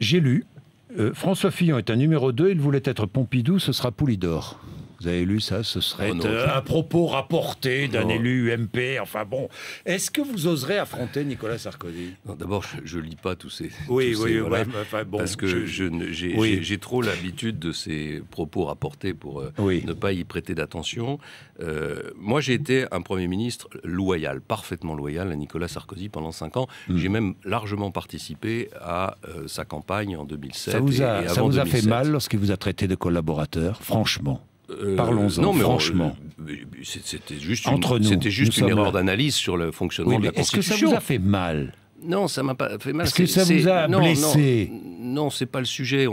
J'ai lu, François Fillon est un numéro 2, il voulait être Pompidou, ce sera Poulidor. Vous avez lu ça? Ce serait un propos rapporté d'un élu UMP. Enfin bon, est-ce que vous oserez affronter Nicolas Sarkozy? D'abord, je lis pas tous ces... Voilà, enfin, bon, parce que j'ai trop l'habitude de ces propos rapportés pour ne pas y prêter d'attention. Moi, j'ai été un Premier ministre loyal, parfaitement loyal à Nicolas Sarkozy pendant 5 ans. J'ai même largement participé à sa campagne en 2007. Ça vous a fait mal lorsqu'il vous a traité de collaborateur, franchement? Parlons-en, franchement. C'était juste une erreur d'analyse sur le fonctionnement de la Constitution. Est-ce que ça vous a fait mal? Non, ça m'a pas fait mal. Est-ce que ça vous a blessé? Non, c'est pas le sujet.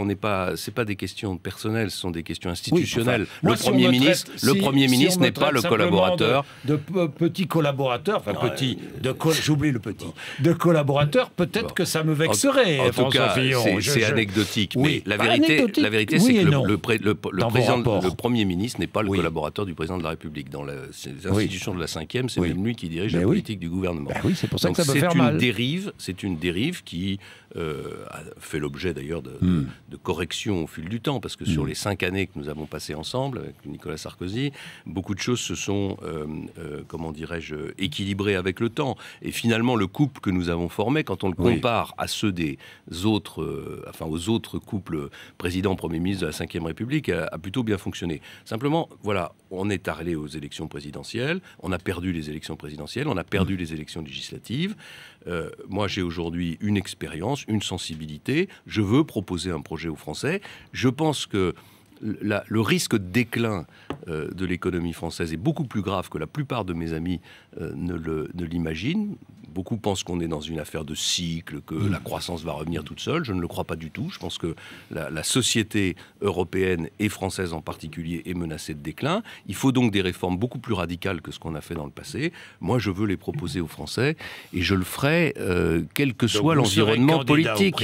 C'est pas des questions personnelles, ce sont des questions institutionnelles. Oui, enfin, le Premier ministre n'est pas le collaborateur. De petit collaborateur, j'oublie le petit. De collaborateur, peut-être que ça me vexerait. En tout cas, c'est anecdotique. Mais la vérité, c'est que le Premier ministre n'est pas le collaborateur du président de la République. Dans les institutions de la 5e, c'est même lui qui dirige la politique du gouvernement. Oui, c'est pour ça que ça peut faire mal. C'est une dérive qui a fait l'objet d'ailleurs de corrections au fil du temps, parce que sur les 5 années que nous avons passées ensemble avec Nicolas Sarkozy, beaucoup de choses se sont, comment dirais-je, équilibrées avec le temps. Et finalement, le couple que nous avons formé, quand on le compare à ceux des autres, aux autres couples président-premier ministre de la 5e République, a plutôt bien fonctionné. Simplement, voilà, on est allé aux élections présidentielles, on a perdu les élections présidentielles, on a perdu les élections législatives. Moi, j'ai aujourd'hui une expérience, une sensibilité. Je veux proposer un projet aux Français. Je pense que le risque de déclin de l'économie française est beaucoup plus grave que la plupart de mes amis ne l'imaginent. Beaucoup pensent qu'on est dans une affaire de cycle, que la croissance va revenir toute seule. Je ne le crois pas du tout. Je pense que la société européenne et française en particulier est menacée de déclin. Il faut donc des réformes beaucoup plus radicales que ce qu'on a fait dans le passé. Moi, je veux les proposer aux Français et je le ferai quel que soit l'environnement politique.